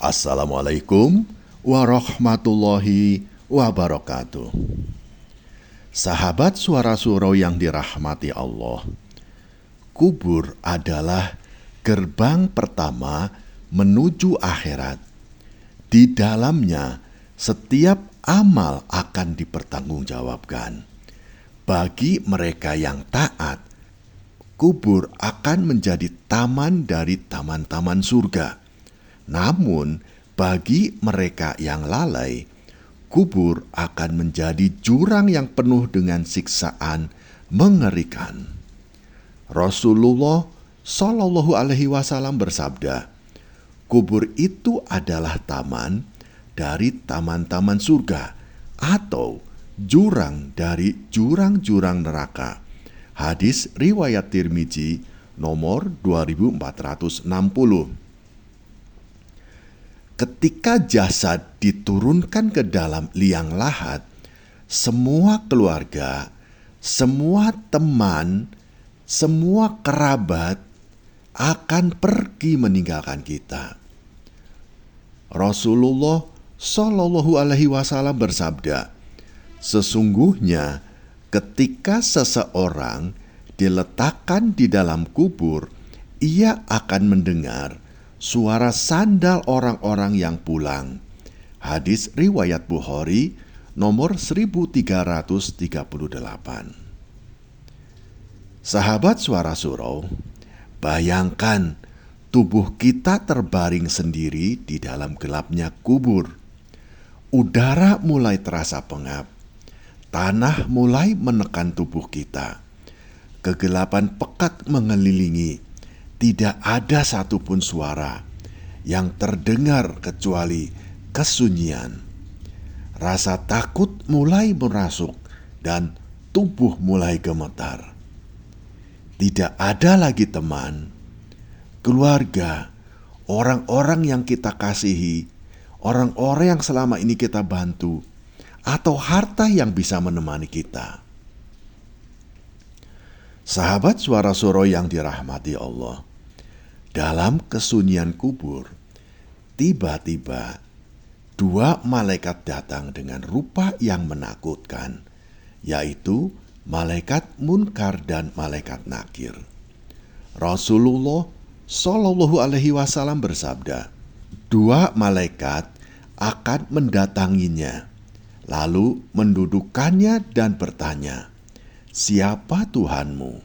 Assalamualaikum warahmatullahi wabarakatuh. Sahabat Suara Surau yang dirahmati Allah, kubur adalah gerbang pertama menuju akhirat. Di dalamnya, setiap amal akan dipertanggungjawabkan. Bagi mereka yang taat, kubur akan menjadi taman dari taman-taman surga. Namun, bagi mereka yang lalai, kubur akan menjadi jurang yang penuh dengan siksaan mengerikan. Rasulullah Shallallahu Alaihi Wasallam bersabda, kubur itu adalah taman dari taman-taman surga atau jurang dari jurang-jurang neraka. Hadis riwayat Tirmizi nomor 2460. Ketika jasad diturunkan ke dalam liang lahat, semua keluarga, semua teman, semua kerabat akan pergi meninggalkan kita. Rasulullah Shallallahu Alaihi Wasallam bersabda, sesungguhnya ketika seseorang diletakkan di dalam kubur, ia akan mendengar suara sandal orang-orang yang pulang. Hadis riwayat Bukhari nomor 1338. Sahabat Suara Surau, bayangkan tubuh kita terbaring sendiri di dalam gelapnya kubur. Udara mulai terasa pengap. Tanah mulai menekan tubuh kita. Kegelapan pekat mengelilingi. Tidak ada satupun suara yang terdengar kecuali kesunyian. Rasa takut mulai merasuk dan tubuh mulai gemetar. Tidak ada lagi teman, keluarga, orang-orang yang kita kasihi, orang-orang yang selama ini kita bantu, atau harta yang bisa menemani kita. Sahabat Suara Surau yang dirahmati Allah, dalam kesunyian kubur, tiba-tiba dua malaikat datang dengan rupa yang menakutkan, yaitu malaikat Munkar dan malaikat Nakir. Rasulullah Shallallahu Alaihi Wasallam bersabda, dua malaikat akan mendatanginya, lalu mendudukkannya dan bertanya, siapa Tuhanmu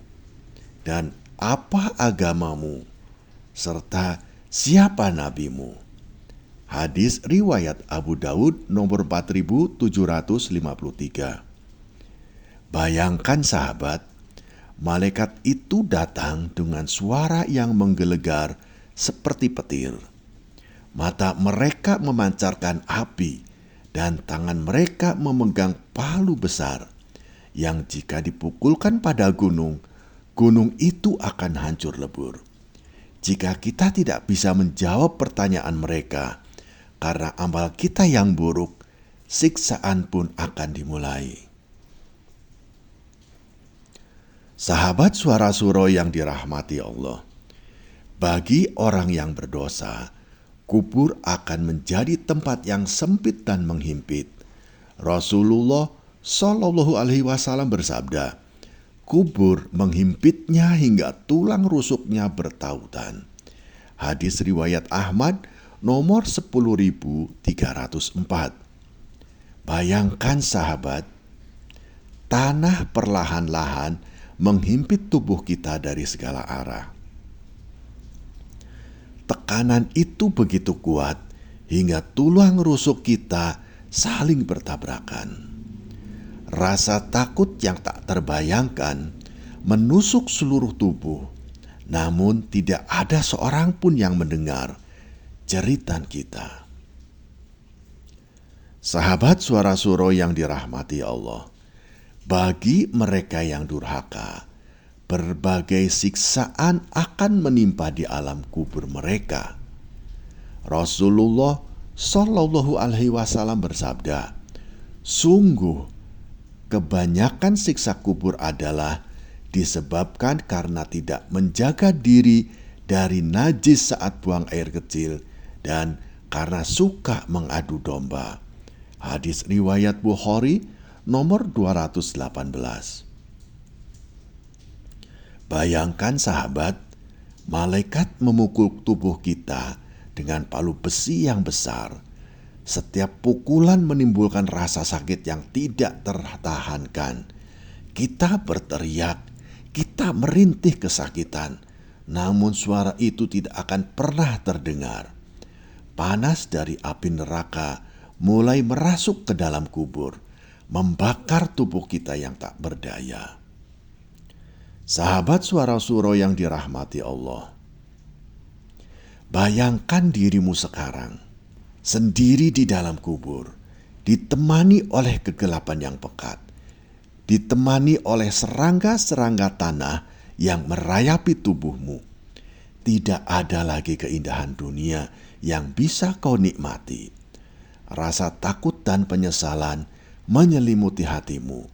dan apa agamamu, serta siapa nabimu? Hadis riwayat Abu Daud nomor 4753. Bayangkan sahabat, malaikat itu datang dengan suara yang menggelegar seperti petir. Mata mereka memancarkan api dan tangan mereka memegang palu besar yang jika dipukulkan pada gunung, gunung itu akan hancur lebur. Jika kita tidak bisa menjawab pertanyaan mereka karena amal kita yang buruk, siksaan pun akan dimulai. Sahabat Suara Surau yang dirahmati Allah, bagi orang yang berdosa, kubur akan menjadi tempat yang sempit dan menghimpit. Rasulullah Shallallahu Alaihi Wasallam bersabda, kubur menghimpitnya hingga tulang rusuknya bertautan. Hadis riwayat Ahmad nomor 10.304. Bayangkan sahabat, tanah perlahan-lahan menghimpit tubuh kita dari segala arah. Tekanan itu begitu kuat hingga tulang rusuk kita saling bertabrakan. Rasa takut yang tak terbayangkan menusuk seluruh tubuh, namun tidak ada seorang pun yang mendengar jeritan kita. Sahabat Suara Surau yang dirahmati Allah, bagi mereka yang durhaka, berbagai siksaan akan menimpa di alam kubur mereka. Rasulullah Shallallahu Alaihi Wasallam bersabda, sungguh kebanyakan siksa kubur adalah disebabkan karena tidak menjaga diri dari najis saat buang air kecil dan karena suka mengadu domba. Hadis riwayat Bukhari nomor 218. Bayangkan sahabat, malaikat memukul tubuh kita dengan palu besi yang besar. Setiap pukulan menimbulkan rasa sakit yang tidak tertahankan. Kita berteriak, kita merintih kesakitan, namun suara itu tidak akan pernah terdengar. Panas dari api neraka mulai merasuk ke dalam kubur, membakar tubuh kita yang tak berdaya. Sahabat suara suro yang dirahmati Allah, bayangkan dirimu sekarang sendiri di dalam kubur, ditemani oleh kegelapan yang pekat, ditemani oleh serangga-serangga tanah yang merayapi tubuhmu. Tidak ada lagi keindahan dunia yang bisa kau nikmati. Rasa takut dan penyesalan menyelimuti hatimu.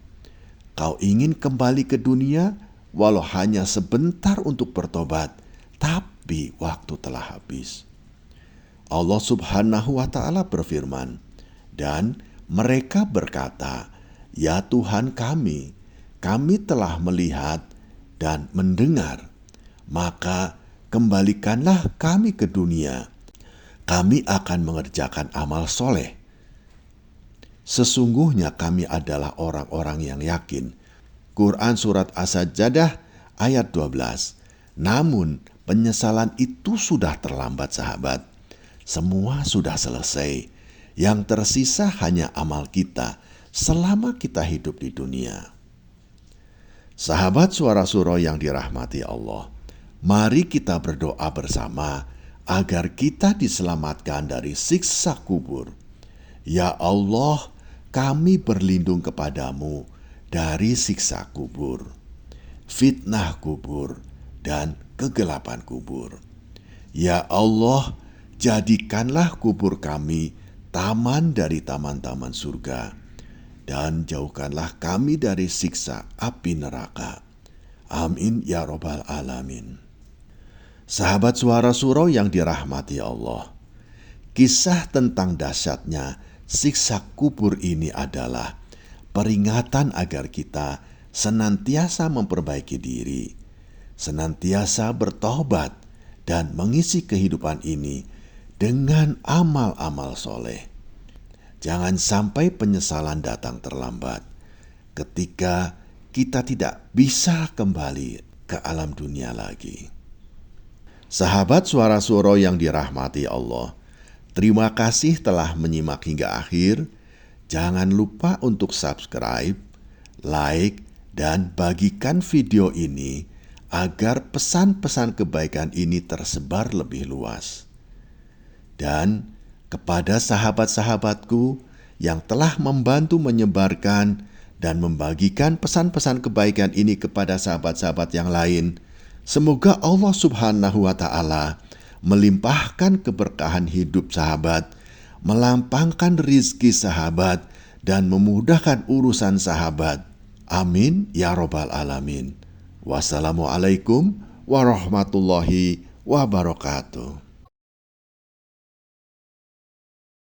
Kau ingin kembali ke dunia, walau hanya sebentar untuk bertobat, tapi waktu telah habis. Allah Subhanahu wa Ta'ala berfirman, dan mereka berkata, "Ya Tuhan kami telah melihat dan mendengar, maka kembalikanlah kami ke dunia. Kami akan mengerjakan amal soleh. Sesungguhnya kami adalah orang-orang yang yakin." Quran Surat As-Sajdah ayat 12. Namun penyesalan itu sudah terlambat sahabat. Semua sudah selesai. Yang tersisa hanya amal kita selama kita hidup di dunia. Sahabat suara suro yang dirahmati Allah, mari kita berdoa bersama agar kita diselamatkan dari siksa kubur. Ya Allah, kami berlindung kepadamu dari siksa kubur, fitnah kubur, dan kegelapan kubur. Ya Allah, jadikanlah kubur kami taman dari taman-taman surga, dan jauhkanlah kami dari siksa api neraka. Amin ya robbal alamin. Sahabat suara suro yang dirahmati Allah, kisah tentang dahsyatnya siksa kubur ini adalah peringatan agar kita senantiasa memperbaiki diri, senantiasa bertobat, dan mengisi kehidupan ini dengan amal-amal soleh. Jangan sampai penyesalan datang terlambat ketika kita tidak bisa kembali ke alam dunia lagi. Sahabat suara suro yang dirahmati Allah, terima kasih telah menyimak hingga akhir. Jangan lupa untuk subscribe, like, dan bagikan video ini agar pesan-pesan kebaikan ini tersebar lebih luas. Dan kepada sahabat-sahabatku yang telah membantu menyebarkan dan membagikan pesan-pesan kebaikan ini kepada sahabat-sahabat yang lain, semoga Allah Subhanahu wa Ta'ala melimpahkan keberkahan hidup sahabat, melampangkan rizki sahabat, dan memudahkan urusan sahabat. Amin ya robbal alamin. Wassalamualaikum warahmatullahi wabarakatuh.